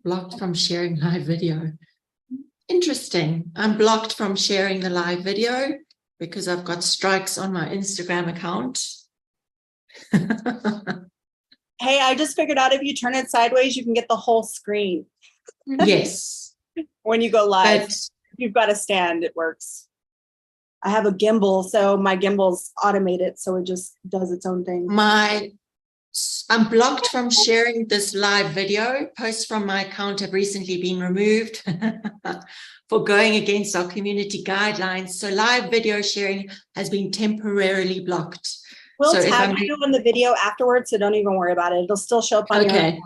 Blocked from sharing live video. Interesting. I'm blocked from sharing the live video because I've got strikes on my Instagram account. Hey, I just figured out if you turn it sideways, you can get the whole screen. Yes. When you go live, But if you've got a stand, it works. I have a gimbal, so my gimbal's automated, so it just does its own thing. I'm blocked from sharing this live video. Posts from my account have recently been removed for going against our community guidelines. So live video sharing has been temporarily blocked. We'll so tag you on the video afterwards, so don't even worry about it. It'll still show up on your okay.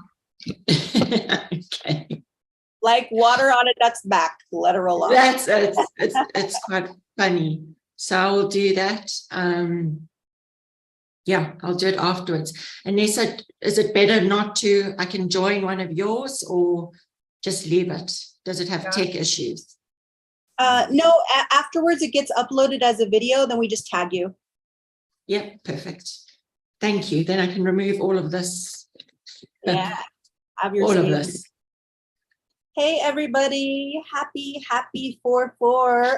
Like water on a duck's back. Let her roll off. It's quite funny. So I will do that. Yeah, I'll do it afterwards. And Nessa, is it better not to, I can join one of yours or just leave it? Does it have tech issues? No, afterwards it gets uploaded as a video, then we just tag you. Yep, perfect. Thank you. Then I can remove all of this. Yeah, have your all save. of this. Hey everybody, happy 4/4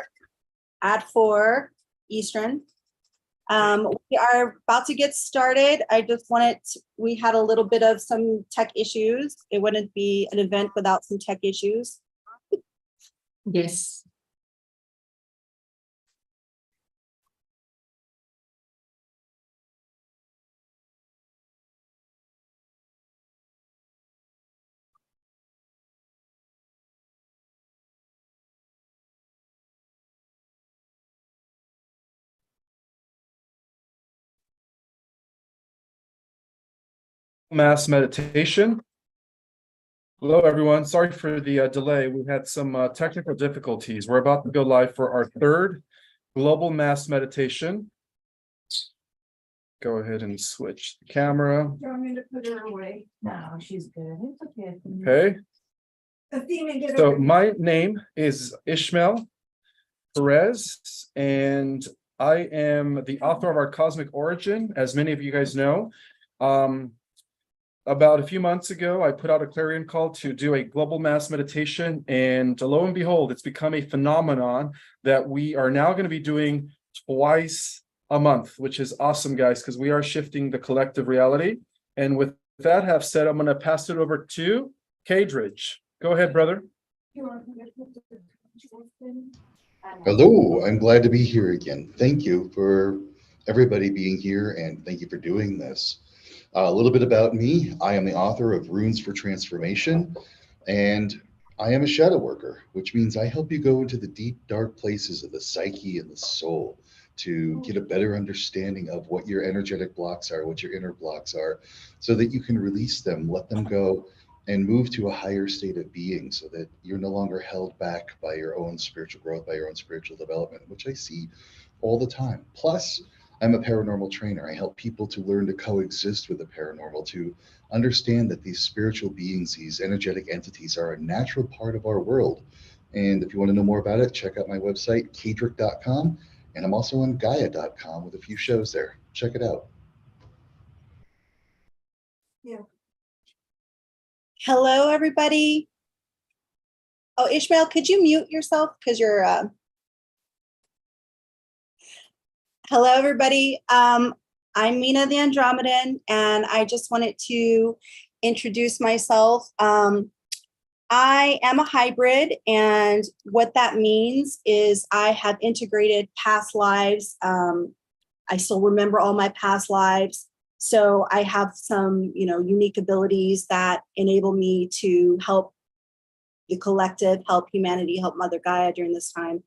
at 4 Eastern. We are about to get started. I just we had a little bit of some tech issues. It wouldn't be an event without some tech issues. Yes. Mass meditation. Hello, everyone. Sorry for the delay. We had some technical difficulties. We're about to go live for our third global mass meditation. Go ahead and switch the camera. Do you want me to put her away? No, she's good. It's Okay. okay. So my name is Ismael Perez, and I am the author of Our Cosmic Origin, as many of you guys know. About a few months ago, I put out a clarion call to do a global mass meditation, and lo and behold, it's become a phenomenon that we are now going to be doing twice a month, which is awesome, guys, because we are shifting the collective reality. And with that have said, I'm going to pass it over to Kaedrich. Go ahead, brother. Hello, I'm glad to be here again. Thank you for everybody being here, and thank you for doing this. A little bit about me. I am the author of Runes for Transformation, and I am a shadow worker, which means I help you go into the deep, dark places of the psyche and the soul to get a better understanding of what your energetic blocks are, what your inner blocks are, so that you can release them, let them go, and move to a higher state of being so that you're no longer held back by your own spiritual growth, by your own spiritual development, which I see all the time. Plus, I'm a paranormal trainer. I help people to learn to coexist with the paranormal, to understand that these spiritual beings, these energetic entities, are a natural part of our world. And if you want to know more about it, check out my website, Kaedrich.com. And I'm also on Gaia.com with a few shows there. Check it out. Yeah. Hello, everybody. Oh, Ismael, could you mute yourself? Because you're... Hello, everybody. I'm Mina the Andromedan, and I just wanted to introduce myself. I am a hybrid, and what that means is I have integrated past lives. I still remember all my past lives. So I have some, unique abilities that enable me to help the collective, help humanity, help Mother Gaia during this time.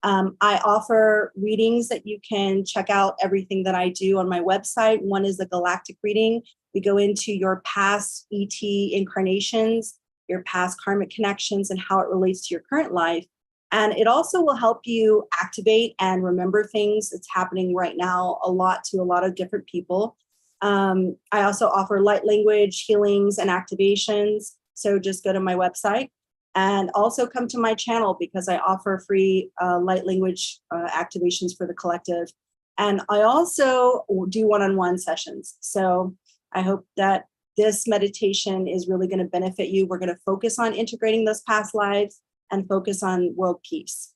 I offer readings that you can check out everything that I do on my website. One is a galactic reading. We go into your past ET incarnations, your past karmic connections, and how it relates to your current life. And it also will help you activate and remember things that's happening right now a lot to a lot of different people. I also offer light language healings and activations. So just go to my website. And also come to my channel because I offer free light language activations for the collective. And I also do one-on-one sessions. So I hope that this meditation is really going to benefit you. We're going to focus on integrating those past lives and focus on world peace.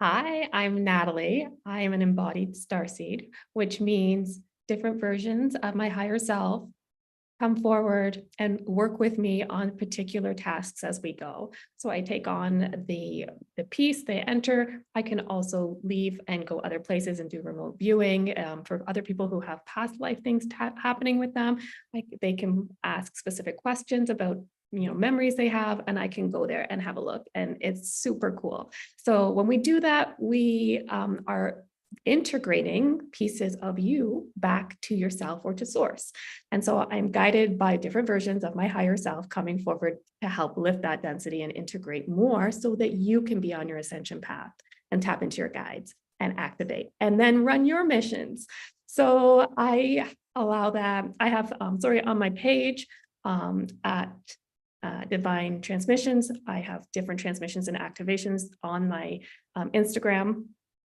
Hi, I'm Natalie. I am an embodied starseed, which means different versions of my higher self come forward and work with me on particular tasks as we go. So I take on the piece, they enter. I can also leave and go other places and do remote viewing for other people who have past life things happening with them. They can ask specific questions about memories they have, and I can go there and have a look, and it's super cool. So when we do that, we are integrating pieces of you back to yourself or to source. And so I'm guided by different versions of my higher self coming forward to help lift that density and integrate more so that you can be on your ascension path and tap into your guides and activate and then run your missions. So I allow that. I have, on my page at Divine Transmissions, I have different transmissions and activations on my Instagram.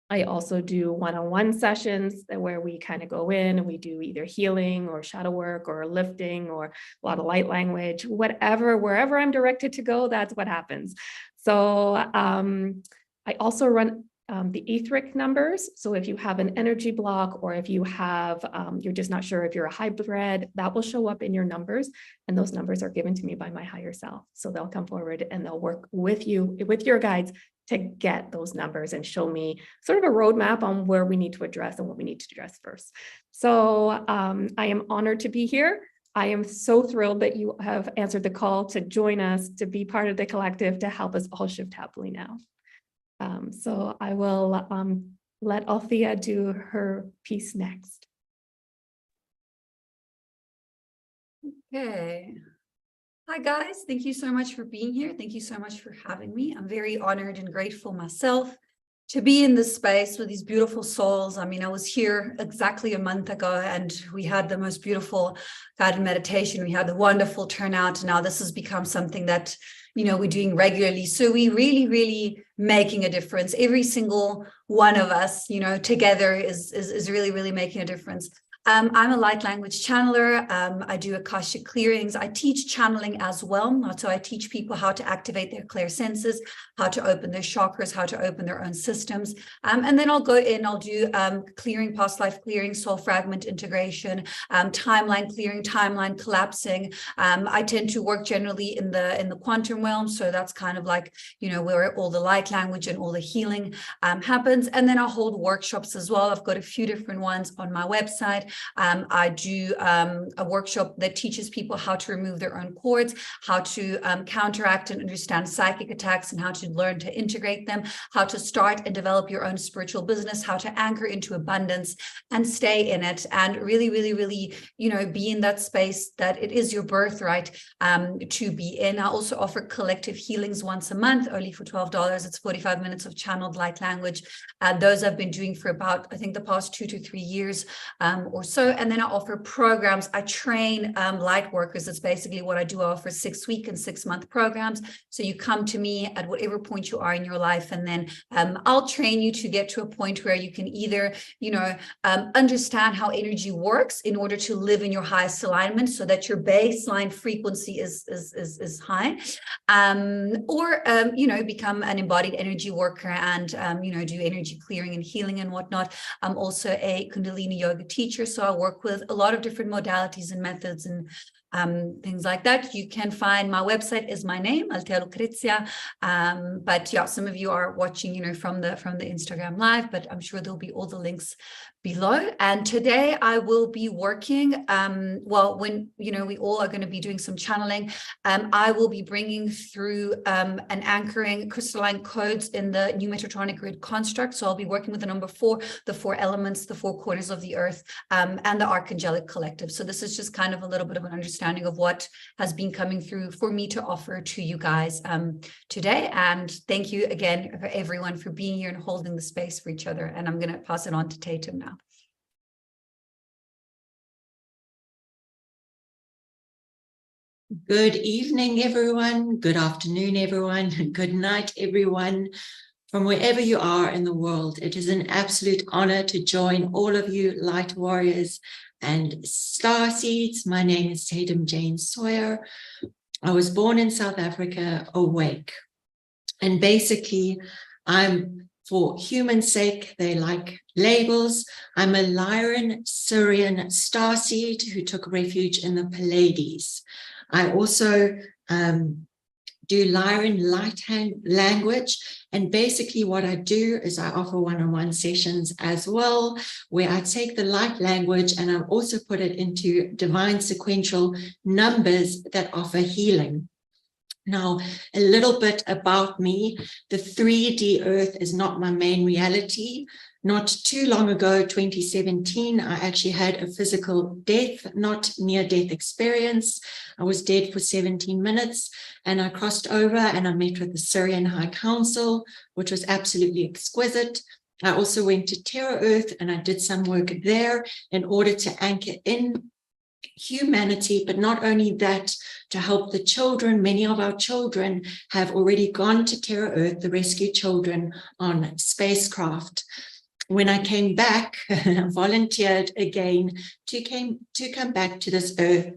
I also do one-on-one sessions where we kind of go in and we do either healing or shadow work or lifting or a lot of light language, whatever, wherever I'm directed to go, that's what happens. So I also run the etheric numbers. So if you have an energy block or if you have, you're just not sure if you're a hybrid, that will show up in your numbers. And those numbers are given to me by my higher self. So they'll come forward and they'll work with you, with your guides, to get those numbers and show me sort of a roadmap on where we need to address and what we need to address first. So I am honored to be here. I am so thrilled that you have answered the call to join us, to be part of the collective, to help us all shift happily now. So I will let Althea do her piece next. Okay. Hi guys, thank you so much for being here. Thank you so much for having me. I'm very honored and grateful myself to be in this space with these beautiful souls. I mean, I was here exactly a month ago and we had the most beautiful guided meditation. We had the wonderful turnout. Now this has become something that, we're doing regularly. So we really making a difference. Every single one of us, together is really making a difference. I'm a light language channeler. I do Akashic clearings. I teach channeling as well. So I teach people how to activate their clear senses, how to open their chakras, how to open their own systems. And then I'll go in, I'll do clearing, past life clearing, soul fragment integration, timeline clearing, timeline collapsing. I tend to work generally in the quantum realm. So that's kind of like, where all the light language and all the healing happens. And then I'll hold workshops as well. I've got a few different ones on my website. I do a workshop that teaches people how to remove their own cords, how to counteract and understand psychic attacks and how to learn to integrate them, how to start and develop your own spiritual business, how to anchor into abundance and stay in it and really, be in that space that it is your birthright to be in. I also offer collective healings once a month, only for $12. It's 45 minutes of channeled light language. Those I've been doing for about, I think, the past 2 to 3 years or so. And then I offer programs. I train light workers. That's basically what I do. I offer 6-week and 6-month programs. So you come to me at whatever point you are in your life, and then I'll train you to get to a point where you can either, understand how energy works in order to live in your highest alignment, so that your baseline frequency is high, or become an embodied energy worker and do energy clearing and healing and whatnot. I'm also a Kundalini yoga teacher. So I work with a lot of different modalities and methods and things like that. You can find my website is my name, Althea Lucrezia. But yeah, some of you are watching, from the Instagram live, but I'm sure there'll be all the links below. And today I will be working, when, we all are going to be doing some channeling, I will be bringing through and anchoring crystalline codes in the new Metatronic grid construct. So I'll be working with the number 4, the 4 elements, the 4 corners of the earth, and the Archangelic Collective. So this is just kind of a little bit of an understanding of what has been coming through for me to offer to you guys today. And thank you again for everyone for being here and holding the space for each other. And I'm going to pass it on to Tatum now. Good evening, everyone. Good afternoon, everyone. Good night, everyone. From wherever you are in the world, it is an absolute honor to join all of you light warriors and Starseeds. My name is Tatum Jane Sawyer. I was born in South Africa, awake. And basically, I'm, for human sake, they like labels. I'm a Lyran Syrian starseed who took refuge in the Pleiades. I also do Lyran light language. And basically what I do is I offer one-on-one sessions as well, where I take the light language and I also put it into divine sequential numbers that offer healing. Now, a little bit about me. The 3D Earth is not my main reality. Not too long ago, 2017, I actually had a physical death, not near-death experience. I was dead for 17 minutes, and I crossed over and I met with the Syrian High Council, which was absolutely exquisite. I also went to Terra Earth and I did some work there in order to anchor in humanity, but not only that, to help the children. Many of our children have already gone to Terra Earth, the rescue children on spacecraft. When I came back, I volunteered again to come back to this earth.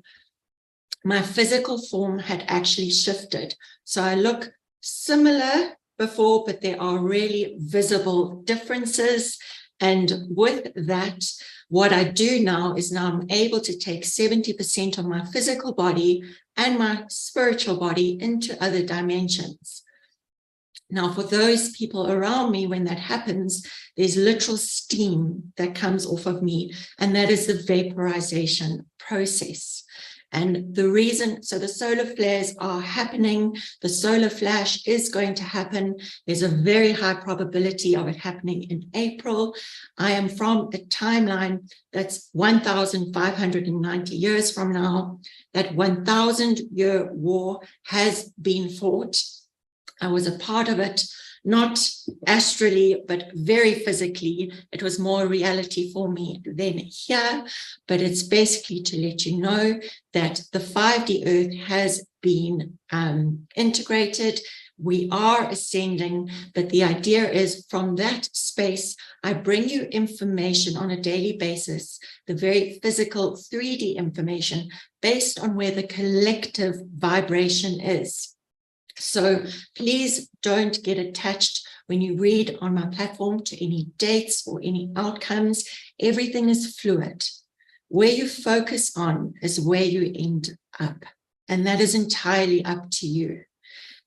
My physical form had actually shifted. So I look similar before, but there are really visible differences. And with that, what I do now is now I'm able to take 70% of my physical body and my spiritual body into other dimensions. Now, for those people around me, when that happens, there's literal steam that comes off of me, and that is the vaporization process. And the reason, so the solar flares are happening, the solar flash is going to happen. There's a very high probability of it happening in April. I am from a timeline that's 1,590 years from now. That 1,000-year war has been fought. I was a part of it, not astrally, but very physically. It was more reality for me than here, but it's basically to let you know that the 5D Earth has been integrated. We are ascending, but the idea is from that space, I bring you information on a daily basis, the very physical 3D information based on where the collective vibration is. So please don't get attached when you read on my platform to any dates or any outcomes. Everything is fluid. Where you focus on is where you end up, and that is entirely up to you.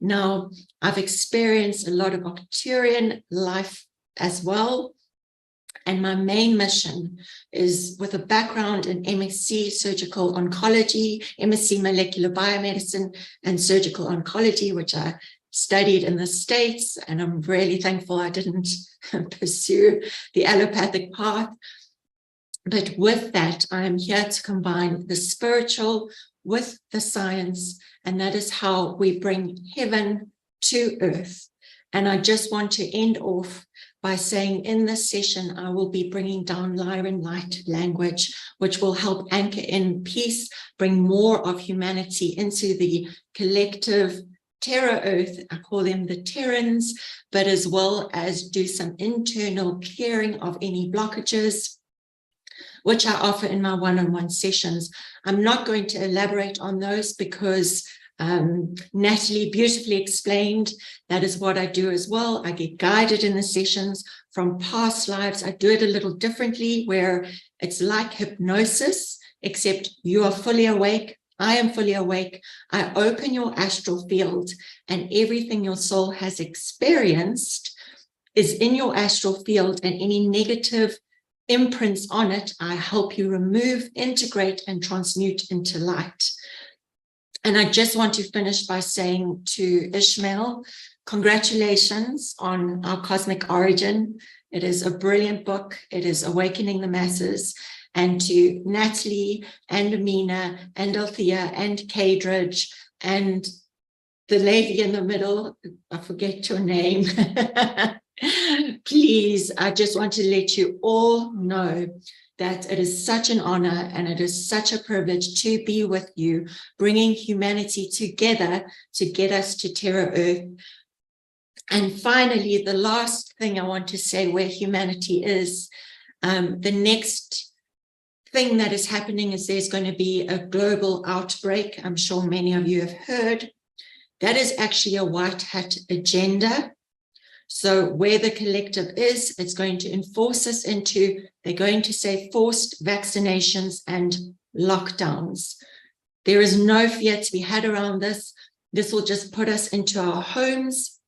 Now, I've experienced a lot of Arcturian life as well, and my main mission is, with a background in MSc surgical oncology, MSc molecular biomedicine and surgical oncology, which I studied in the States, and I'm really thankful I didn't pursue the allopathic path. But with that, I am here to combine the spiritual with the science, and that is how we bring heaven to earth. And I just want to end off by saying, in this session, I will be bringing down Lyran light language, which will help anchor in peace, bring more of humanity into the collective Terra Earth. I call them the Terrans, but as well as do some internal clearing of any blockages, which I offer in my one-on-one sessions. I'm not going to elaborate on those because Natalie beautifully explained that is what I do as well. I get guided in the sessions from past lives. I do it a little differently, where it's like hypnosis, except you are fully awake. I am fully awake. I open your astral field, and everything your soul has experienced is in your astral field, and any negative imprints on it, I help you remove, integrate, and transmute into light. And I just want to finish by saying to Ismael, congratulations on Our Cosmic Origin. It is a brilliant book. It is awakening the masses. And to Natalie and Amina and Althea and Kaedrich and the lady in the middle, I forget your name. Please, I just want to let you all know that it is such an honor and it is such a privilege to be with you, bringing humanity together to get us to Terra Earth. And finally, the last thing I want to say, where humanity is, the next thing that is happening is there's going to be a global outbreak. I'm sure many of you have heard. That is actually a white hat agenda. So where the collective is, it's going to enforce us into, they're going to say forced vaccinations and lockdowns. There is no fear to be had around this. This will just put us into our homes.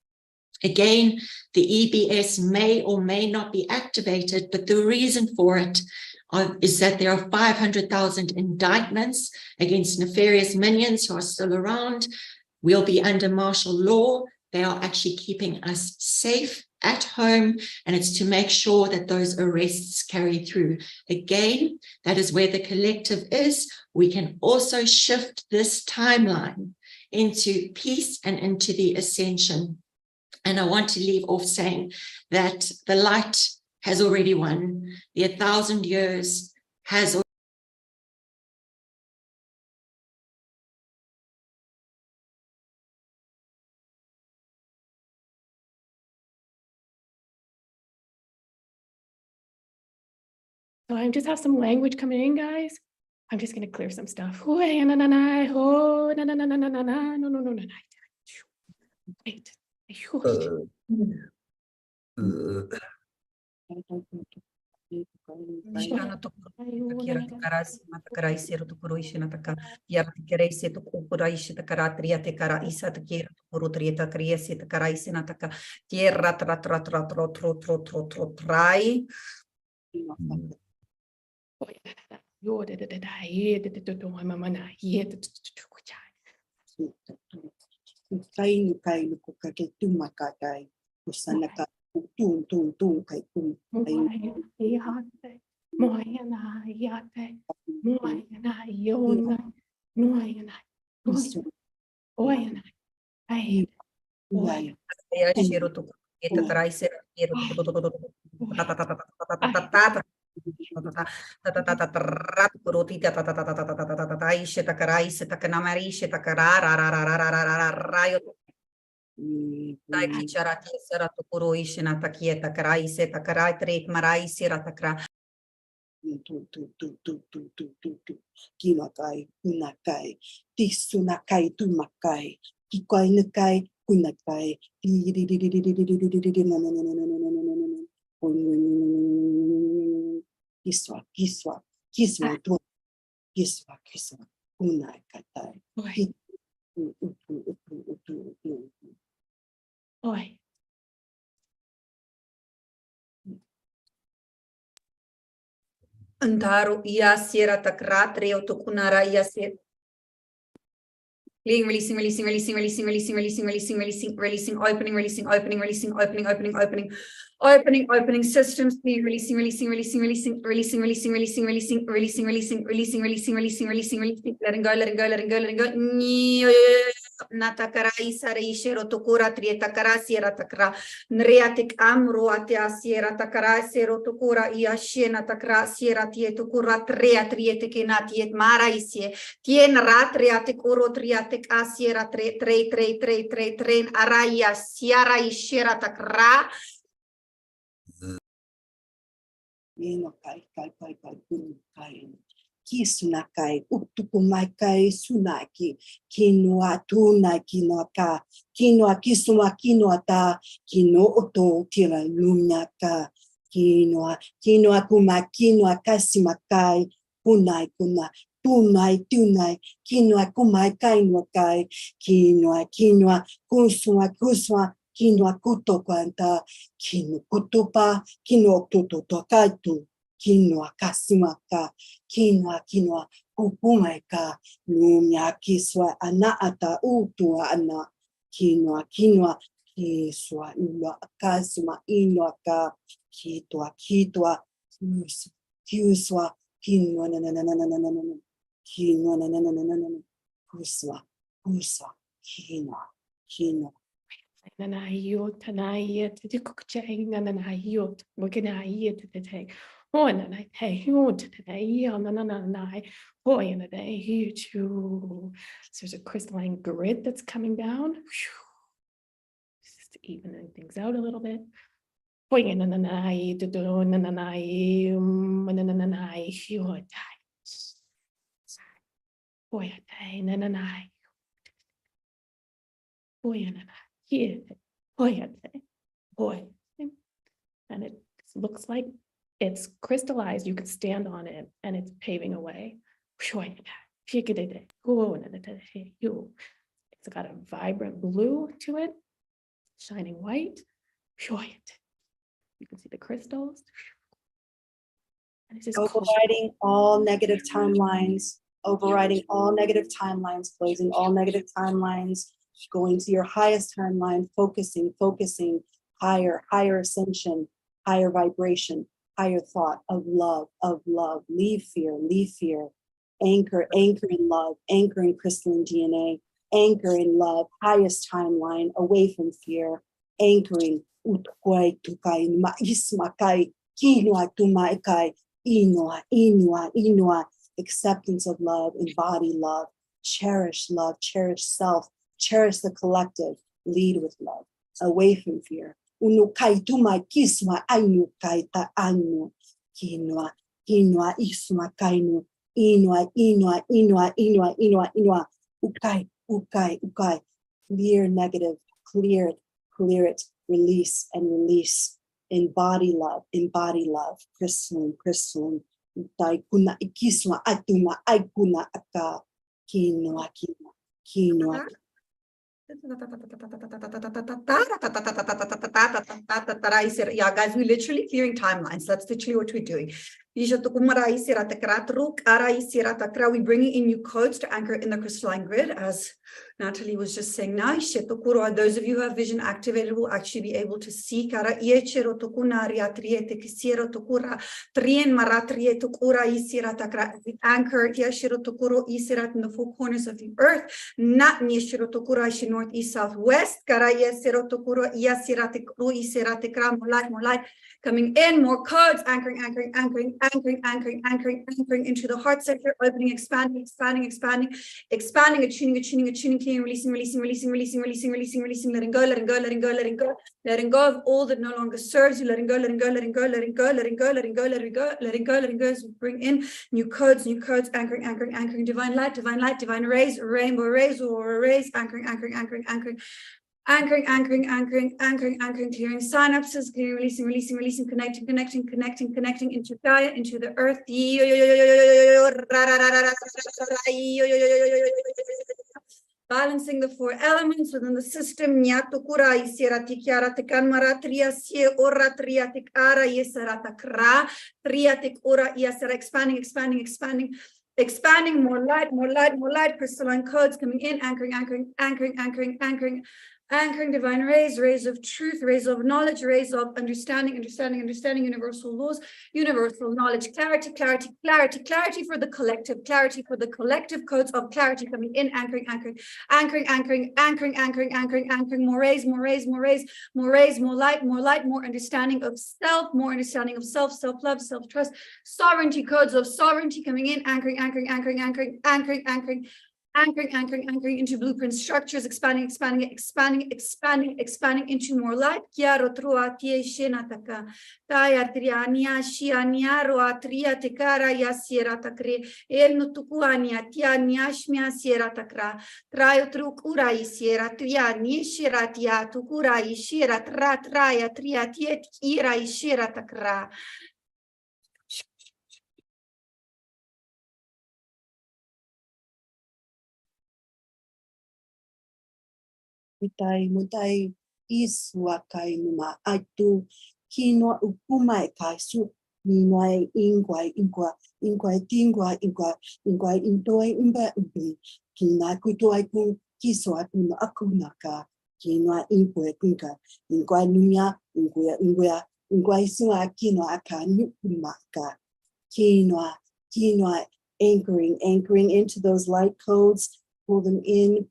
Again, the EBS may or may not be activated, but the reason for it is that there are 500,000 indictments against nefarious minions who are still around. We'll be under martial law. They are actually keeping us safe at home, and it's to make sure that those arrests carry through. Again, that is where the collective is. We can also shift this timeline into peace and into the ascension. And I want to leave off saying that the light has already won. The 1,000 years has already. So I just have some language coming in, guys. I'm just gonna clear some stuff. Wait, no, no, no, oh, no, no, no, no, no, no, no, no, no, no, no. Wait. Ishana tokoro kira takarasi matakarai sero tokoro ishana taka yara tikere se tokoro ishi takara tria tekara isa takira tokoro tria takaria se takarai sena taka tierra tra tra tra tra tro tro tro tro trai Yo da da da da ye da da da ma ma na ye da da Kai kai ko ka ke tu makakai usana ka tu kai kum ai ha moi na ya te moi na yo na noi na oi na ai oi ya shiro tokoro takarai sero tokoro Dai charati sera tokoro ishina takieta karai se takarai tret marai sera takra tu kimakai kunakai tisunakai tu makai kikai nakai kunakai kiswa kunakai oi Antaro ia sera takra treo tokunara ia se releasing, opening systems, releasing, letting go. Natakara isara ishero tokura triatakara sierra takra nreatic amro atia sierra takara sero tokura iashena takra sierra tietokura triatriete natiet mara isie tien ratriatic oro triatic asiera train araya siara ishera takra kai kisunakai utukumaikai sunaki kinoa tuna kinoaka kinoa kisuma kinoata kino oto tira lunyaka kinoa kuma kinoa kasimakai kunai tunai kinoa kumai kainokai kinoa kusuma kinoa kutokwanta kino kutupa kino tutotokaitu kinoa kasimaka kinoa kukumaika lumia kiswa anaata utua ana kinoa kiswa ula kasima inoaka kitwa kiswa kinoa kuswa kinoa na yo tanai te kukchai na yo wakina ye te oh na hey yo today na oh na day you there's a crystalline grid that's coming down just evening things out a little bit Poyananai, nananai, nananai, huatai. Poyatai, nananai. Poyananai, poyatai, poy. And it looks like it's crystallized. You could stand on it and it's paving a way. It's got a vibrant blue to it, shining white. You can see the crystals. And it's just Overriding all negative timelines, overriding all negative timelines, closing all negative timelines, going to your highest timeline, focusing, higher ascension, higher vibration, higher thought of love, leave fear, anchor in love, anchor in crystalline DNA, anchor in love, highest timeline, away from fear, anchoring, utkwai tukai ma ismakai, kinua tumaikai, inua, acceptance of love, embody love, cherish self, cherish the collective, lead with love, away from fear. Unukai tumai kisma ainukai ta anu, kinua isma kainu, inua, ukai, clear negative, clear it, release, embody love, crystalline, utai kuna ikisma atuma aikuna aka, kinua. Yeah, guys, we're literally clearing timelines. That's literally what we're doing. We're bringing in new codes to anchor in the crystalline grid, as Natalie was just saying now. Those of you who have vision activated will actually be able to see. We anchor in the four corners of the earth, not north, east, southwest. More light coming in, more codes, anchoring into the heart center, opening, expanding, attuning, clearing, releasing, letting go of all that no longer serves you, letting go, as we bring in new codes, anchoring, divine light, divine rays, rainbow rays, or rays, anchoring, clearing synapses, clearing, releasing, connecting into Gaia, into the earth. Balancing the four elements within the system. Expanding, more light, crystalline codes coming in, anchoring divine rays of truth, rays of knowledge, rays of understanding, universal laws, universal knowledge, clarity for the collective codes of clarity coming in, anchoring, more rays, more light, more understanding of self, self-love, self-trust, sovereignty, codes of sovereignty coming in, anchoring into blueprint structures, expanding into more light. Mutai iswakai numa aitu kino ukumai kaisu ninoai ingwai tingwa indoi imba ubi kina kuitoi kun kiswa kun akunaka kino ingwe kunka ingwai numia ingwai sua kino aka nukumaka kino anchoring into those light codes, pull them in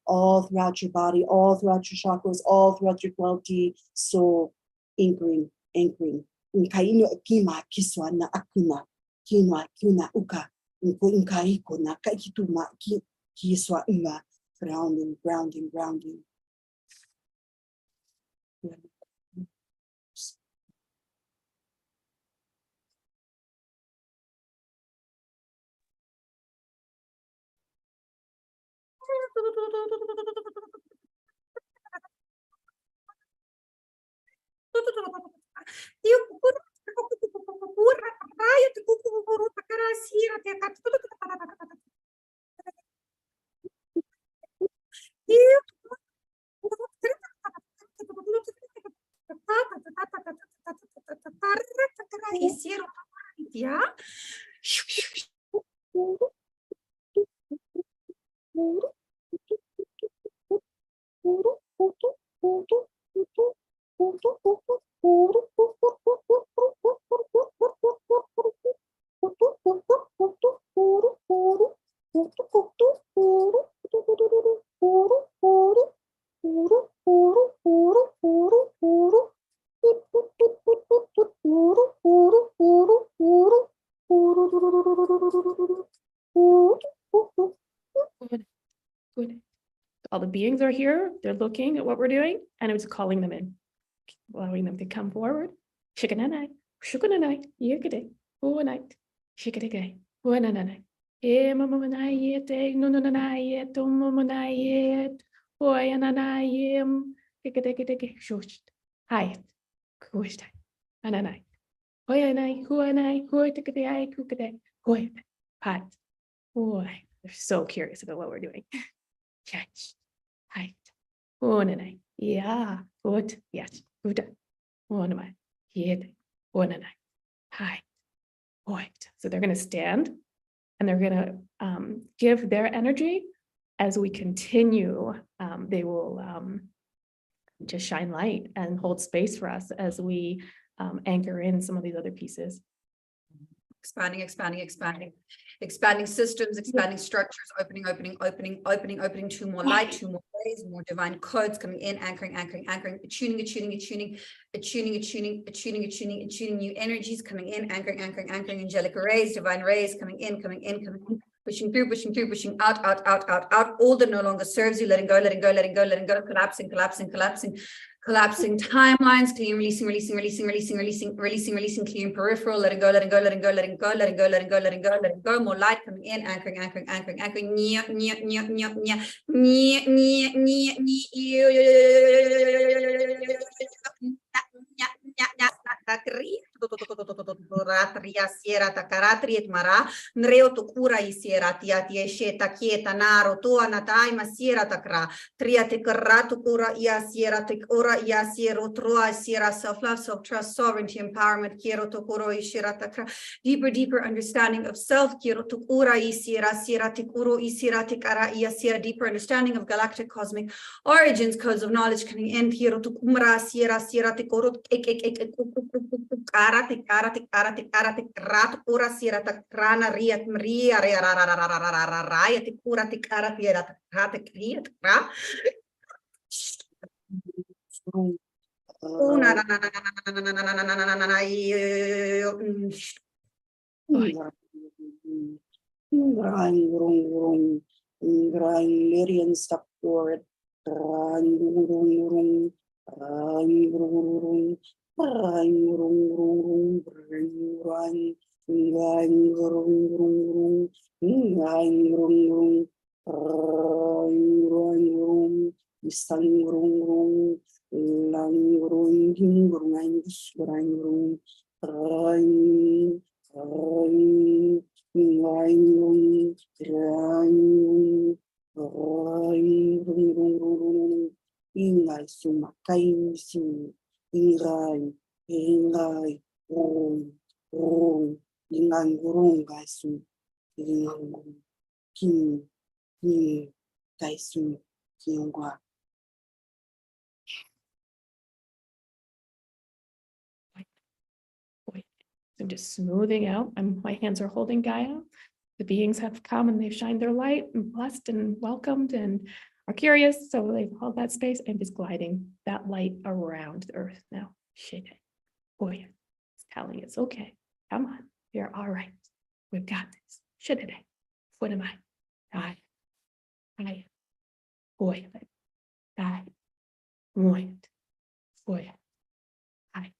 all throughout your body, all throughout your chakras, all throughout your 12D soul, anchoring. Nkaino kima kiswa na akuna, kinwa uka, nkaiko na kaikituma kiswa uma, grounding. Yeah. Good. Good. All the beings are here. They're looking at what we're doing, and it's calling them in, allowing them to come forward. Shikananai, shukananai, yikade, uanai, shikadege, uananai. Emamanayete, nunanayet, umamanayet, uayananayem, ikadegedege, shusht, hayet, kushtai, ananai. Huanai, huanai, huitikadei, kukade, huayat, pat, boy. They're so curious about what we're doing. Chach, height, onanai, yeah, good, yes, good, onamai, yed, onanai, height, point. So they're going to stand and they're going to give their energy as we continue. They will just shine light and hold space for us as we anchor in some of these other pieces. Expanding, expanding, expanding, expanding systems, expanding structures, opening to more light, to more ways, more divine codes coming in, anchoring, attuning, new energies coming in, anchoring, angelic rays, divine rays coming in, pushing through, pushing out, all that no longer serves you, letting go, collapsing timelines, clean, releasing, clean peripheral, letting go, more light coming in, anchoring, sierra takaratri mara nreo tukura isiera tia sheta kieta naro tua natai masiera takra tria tikaratu kura ia sierra tikura ia siero troa sierra self-love, self-trust, sovereignty, empowerment, kiero tokuro isiera takra, deeper understanding of self, kiero tukura isiera sierra tikuro isiera tikara ia sierra, deeper understanding of galactic cosmic origins, codes of knowledge coming in, kiero tukumra sierra tikoro karate rat pura sira ta krana riat mria raya ti pura ti karate rat riat ra una Merian step forward. Ingai sumakai su ingai ingai gai su ingai ki gai su kiangwa. I'm just smoothing out. My hands are holding Gaia. The beings have come and they've shined their light and blessed and welcomed and are curious. So they've held that space. I'm just gliding that light around the earth now. Shake it. Boy, it's telling it's okay. Come on. You're all right. We've got this. Shit it. What am I? I. Boy. I. Moit. Boy. I.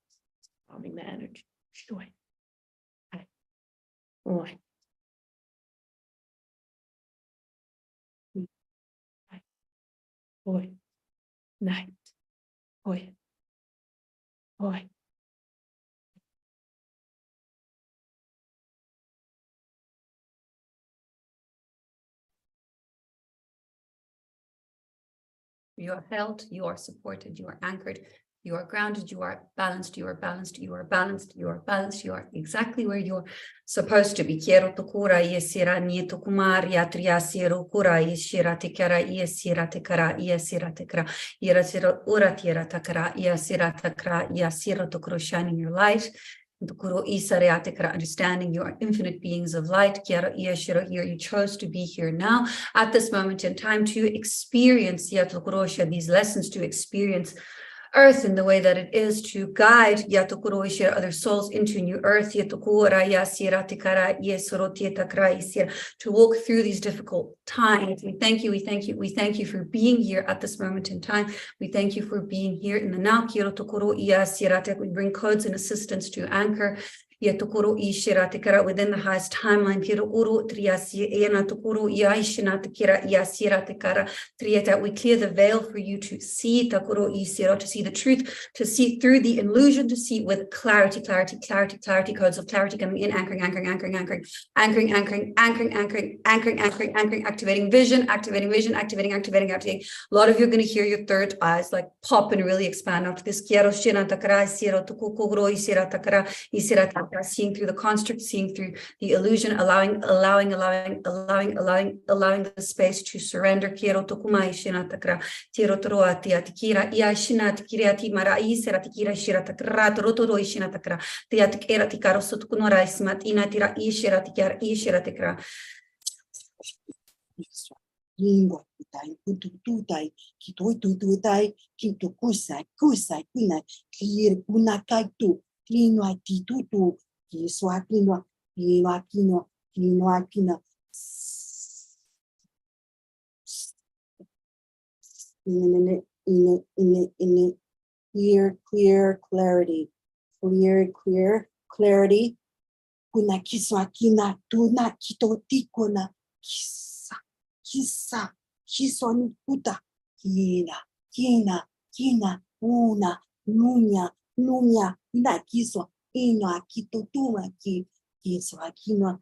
Calming the energy. Joy. I. Boy. Hoy. Night. Hoy. Hoy. You are held, you are supported, you are anchored, you are grounded, you are balanced, you are balanced, you are balanced, you are balanced, you are exactly where you're supposed to be. Quiero tu cura y esira ni tu kumaria triasiero cura y shira te kara y esira te kara y esira te kara ira sira ura tira takara y esira takara y esira to shining your light. Understanding you are infinite beings of light. You chose to be here now at this moment in time to experience these lessons, to experience Earth in the way that it is, to guide other souls into new Earth, to walk through these difficult times. We thank you, we thank you, we thank you for being here at this moment in time. We thank you for being here in the now. We bring codes and assistance to anchor within the highest timeline. We clear the veil for you to see the truth, to see through the illusion, to see with clarity, codes of clarity coming in, anchoring, activating vision. A lot of you are going to hear your third eyes like pop and really expand after this. Seeing through the construct, seeing through the illusion, allowing the space to surrender. Lingua tutai tutai kitoi tutai kito kusai kuna kir kuna kaitu kino titutu kiswa kino in clear clarity kuna kiswa kina tuna kito tikona kisa kison puta kina una numia ina kiswa ina kitutuma kiswa kinwa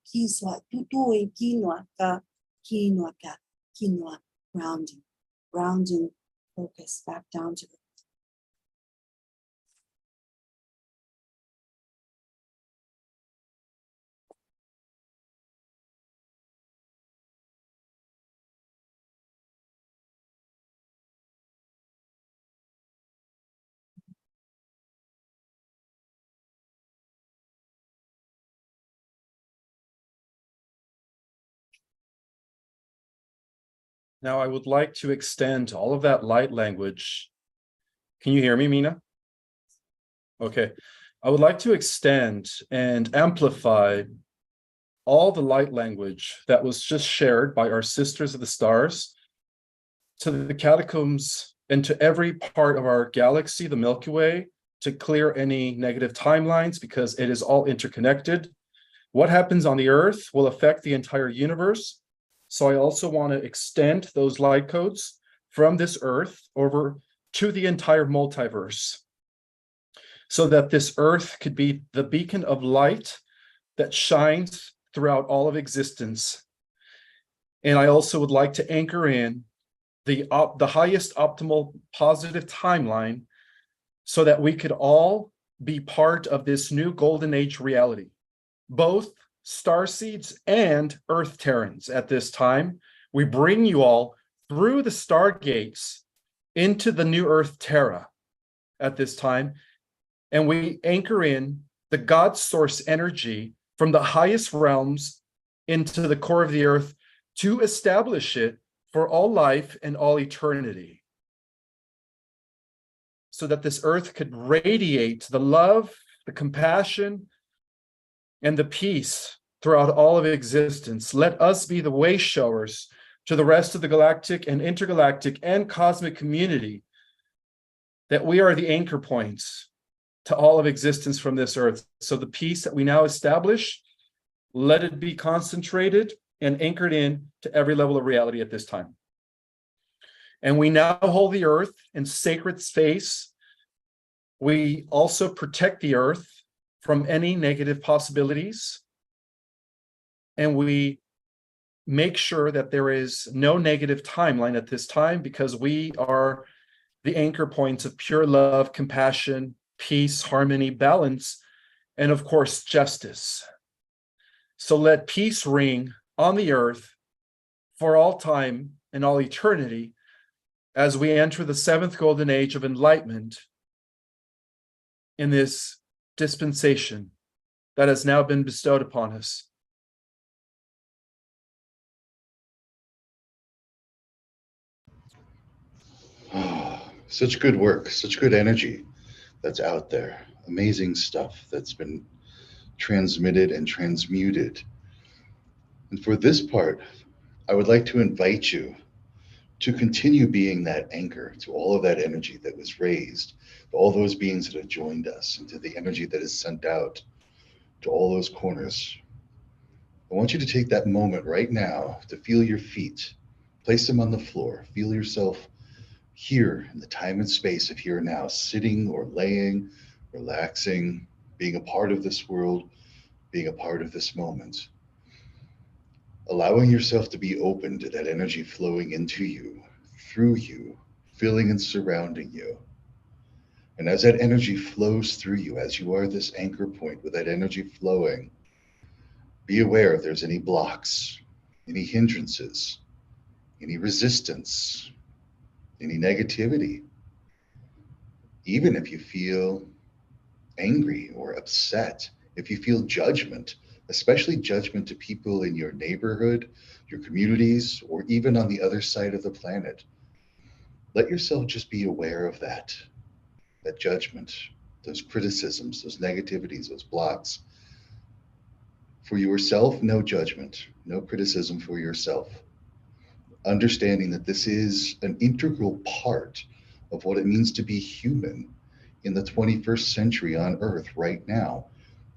kiswa tutu kinwa grounding focus back down to the Now I would like to extend all of that light language. Can you hear me, Mina? Okay. I would like to extend and amplify all the light language that was just shared by our sisters of the stars to the catacombs and to every part of our galaxy, the Milky Way, to clear any negative timelines because it is all interconnected. What happens on the Earth will affect the entire universe. So I also want to extend those light codes from this Earth over to the entire multiverse so that this Earth could be the beacon of light that shines throughout all of existence. And I also would like to anchor in the highest optimal positive timeline so that we could all be part of this new golden age reality, both Starseeds and Earth Terrans at this time. We bring you all through the stargates into the new Earth Terra at this time, and we anchor in the God source energy from the highest realms into the core of the Earth to establish it for all life and all eternity, so that this Earth could radiate the love, the compassion, and the peace throughout all of existence. Let us be the way showers to the rest of the galactic and intergalactic and cosmic community, that we are the anchor points to all of existence from this Earth. So the peace that we now establish, let it be concentrated and anchored in to every level of reality at this time. And we now hold the earth in sacred space. We also protect the earth from any negative possibilities. And we make sure that there is no negative timeline at this time, because we are the anchor points of pure love, compassion, peace, harmony, balance, and of course, justice. So let peace ring on the earth for all time and all eternity as we enter the seventh golden age of enlightenment in this dispensation that has now been bestowed upon us. Such good work, such good energy that's out there. Amazing stuff that's been transmitted and transmuted. And for this part, I would like to invite you to continue being that anchor to all of that energy that was raised, to all those beings that have joined us, and to the energy that is sent out to all those corners. I want you to take that moment right now to feel your feet, place them on the floor, feel yourself here in the time and space of here and now, sitting or laying, relaxing, being a part of this world, being a part of this moment. Allowing yourself to be open to that energy flowing into you, through you, filling and surrounding you. And as that energy flows through you, as you are this anchor point with that energy flowing, be aware if there's any blocks, any hindrances, any resistance, any negativity. Even if you feel angry or upset, if you feel judgment, especially judgment to people in your neighborhood, your communities, or even on the other side of the planet, let yourself just be aware of that judgment, those criticisms, those negativities, those blocks. For yourself, no judgment, no criticism for yourself. Understanding that this is an integral part of what it means to be human in the 21st century on Earth right now.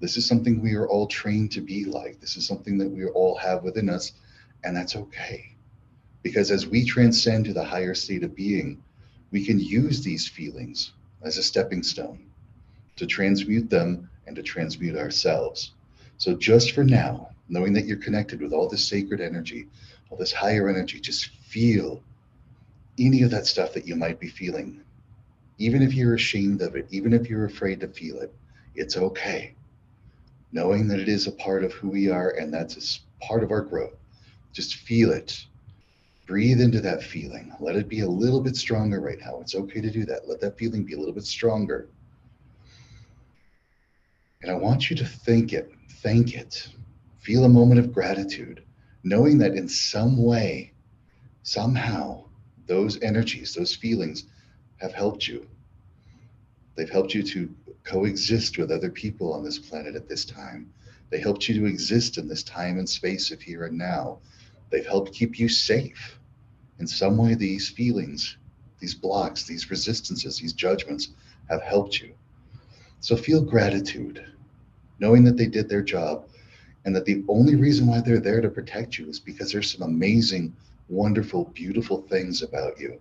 This is something we are all trained to be like. This is something that we all have within us, and that's okay. Because as we transcend to the higher state of being, we can use these feelings as a stepping stone to transmute them and to transmute ourselves. So just for now, knowing that you're connected with all this sacred energy, all this higher energy, just feel any of that stuff that you might be feeling. Even if you're ashamed of it, even if you're afraid to feel it, it's okay. Knowing that it is a part of who we are and that's a part of our growth. Just feel it. Breathe into that feeling. Let it be a little bit stronger right now. It's okay to do that. Let that feeling be a little bit stronger. And I want you to thank it. Feel a moment of gratitude, knowing that in some way, somehow, those energies, those feelings have helped you. They've helped you to coexist with other people on this planet at this time. They helped you to exist in this time and space of here and now. They've helped keep you safe. In some way, these feelings, these blocks, these resistances, these judgments have helped you. So feel gratitude, knowing that they did their job and that the only reason why they're there to protect you is because there's some amazing, wonderful, beautiful things about you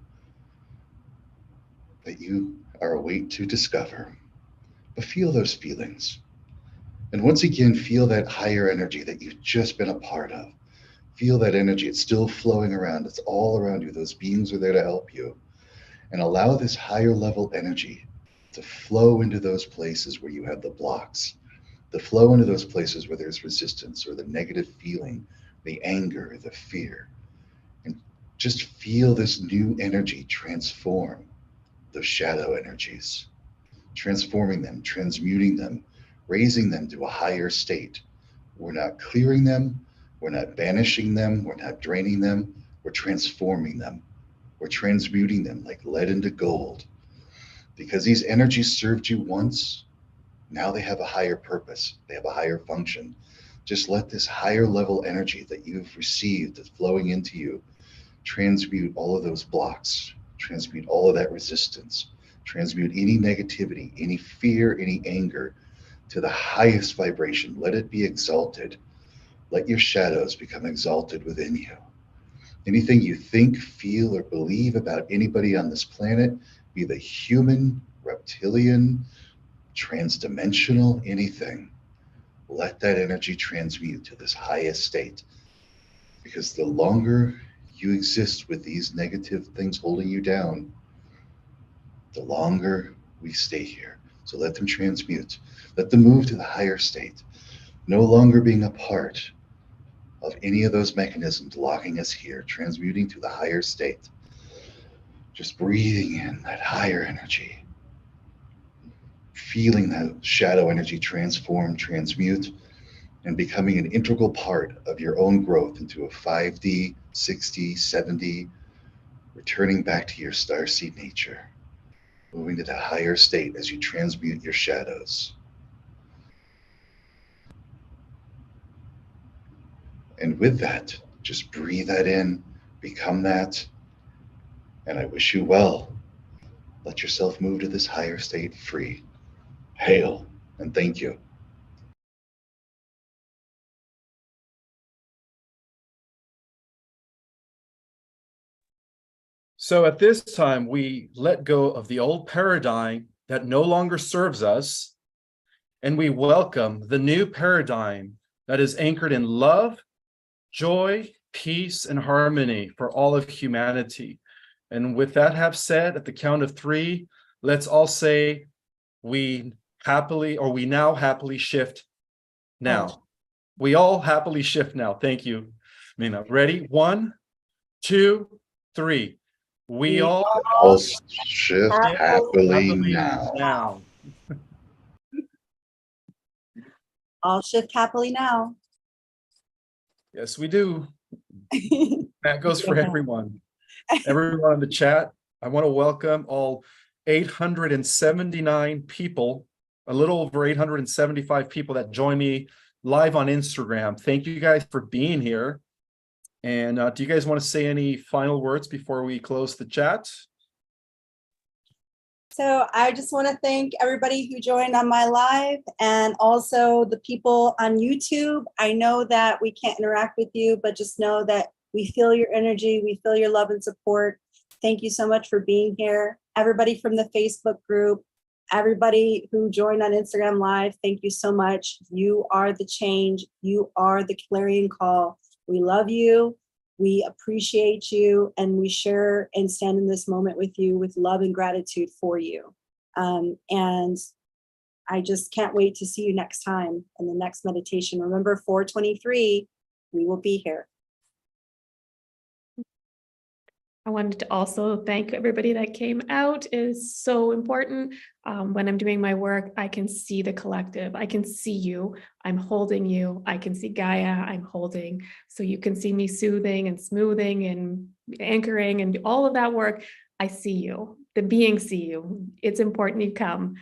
that you are await to discover. But feel those feelings. And once again, feel that higher energy that you've just been a part of. Feel that energy. It's still flowing around. It's all around you. Those beings are there to help you. And allow this higher level energy to flow into those places where you have the blocks, to flow into those places where there's resistance or the negative feeling, the anger, the fear. And just feel this new energy transform those shadow energies, transforming them, transmuting them, raising them to a higher state. We're not clearing them. We're not banishing them. We're not draining them. We're transforming them. We're transmuting them like lead into gold. Because these energies served you once, now they have a higher purpose. They have a higher function. Just let this higher level energy that you've received that's flowing into you transmute all of those blocks, transmute all of that resistance, transmute any negativity, any fear, any anger to the highest vibration. Let it be exalted. Let your shadows become exalted within you. Anything you think, feel, or believe about anybody on this planet, be they human, reptilian, transdimensional, anything, let that energy transmute to this highest state. Because the longer you exist with these negative things holding you down, the longer we stay here. So let them transmute. Let them move to the higher state. No longer being a part of any of those mechanisms locking us here, transmuting to the higher state. Just breathing in that higher energy. Feeling that shadow energy transform, transmute, and becoming an integral part of your own growth into a 5D, 6D, 7D, returning back to your starseed nature, moving to the higher state as you transmute your shadows. And with that, just breathe that in, become that, and I wish you well. Let yourself move to this higher state free. Hail, and thank you. So at this time, we let go of the old paradigm that no longer serves us, and we welcome the new paradigm that is anchored in love, joy, peace, and harmony for all of humanity. And with that have said, at the count of 3, let's all say, we now happily shift now. We all happily shift now. Thank you, Mina. Ready? 1, 2, 3. We all shift happily now. All shift happily now. Yes, we do. That goes for everyone. Everyone in the chat. I want to welcome all 879 people, a little over 875 people that join me live on Instagram. Thank you guys for being here. And do you guys want to say any final words before we close the chat? So I just want to thank everybody who joined on my live and also the people on YouTube. I know that we can't interact with you, but just know that we feel your energy. We feel your love and support. Thank you so much for being here. Everybody from the Facebook group, everybody who joined on Instagram Live, thank you so much. You are the change. You are the clarion call. We love you. We appreciate you, and we share and stand in this moment with you with love and gratitude for you. And I just can't wait to see you next time in the next meditation. Remember, 423, we will be here. I wanted to also thank everybody that came out. It is so important. When I'm doing my work, I can see the collective. I can see you. I'm holding you. I can see Gaia. I'm holding. So you can see me soothing and smoothing and anchoring and all of that work. I see you. The beings see you. It's important you come.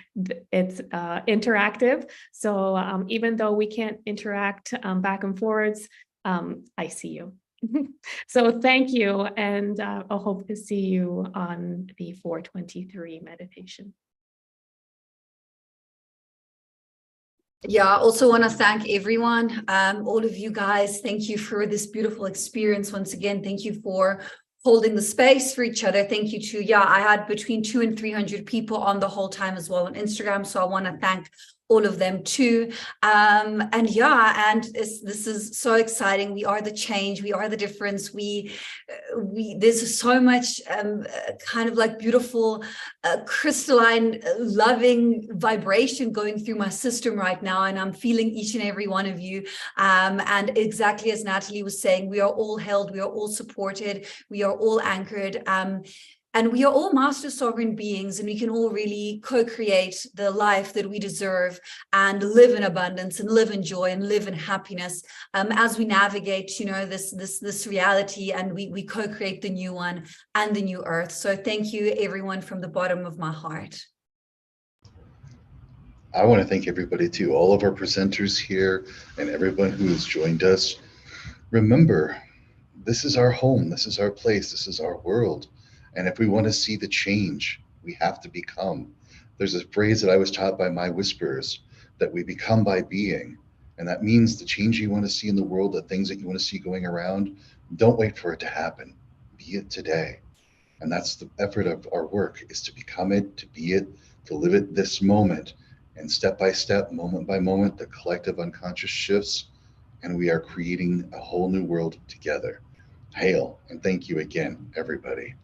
It's interactive. So even though we can't interact back and forwards, I see you. So thank you, and I'll hope to see you on the 423 meditation. Yeah, I also want to thank everyone, all of you guys. Thank you for this beautiful experience. Once again, thank you for holding the space for each other. Thank you to, I had between 200 and 300 people on the whole time as well on Instagram. So I want to thank all of them too. And this is so exciting. We are the change. We are the difference. There's so much kind of like beautiful, crystalline, loving vibration going through my system right now. And I'm feeling each and every one of you. And exactly as Natalie was saying, we are all held. We are all supported. We are all anchored. And we are all master sovereign beings, and we can all really co-create the life that we deserve and live in abundance and live in joy and live in happiness as we navigate, this reality, and we co-create the new one and the new earth. So thank you, everyone, from the bottom of my heart. I want to thank everybody too, all of our presenters here and everyone who has joined us. Remember, this is our home. This is our place. This is our world. And if we want to see the change, we have to become. There's a phrase that I was taught by my whisperers, that we become by being. And that means the change you want to see in the world, the things that you want to see going around, Don't wait for it to happen. Be it today. And that's the effort of our work, is to become it, to be it, to live it this moment. And step by step, moment by moment, the collective unconscious shifts, and we are creating a whole new world together. Hail, and thank you again, everybody.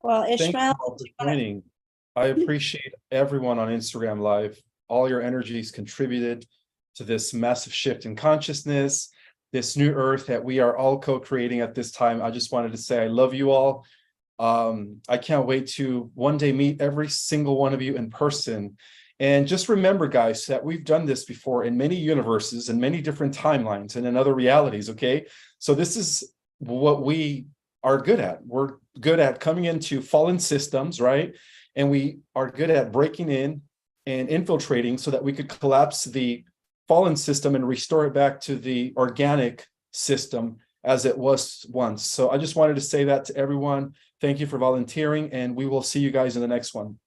Well, Thank you Ishmael, all for do you wanna- joining. I appreciate everyone on Instagram Live. All your energies contributed to this massive shift in consciousness, this new earth that we are all co-creating at this time. I just wanted to say I love you all. I can't wait to one day meet every single one of you in person. And just remember, guys, that we've done this before in many universes and many different timelines and in other realities, okay? So this is what we are good at. We're good at coming into fallen systems, right? And we are good at breaking in and infiltrating so that we could collapse the fallen system and restore it back to the organic system as it was once. So I just wanted to say that to everyone. Thank you for volunteering, and we will see you guys in the next one.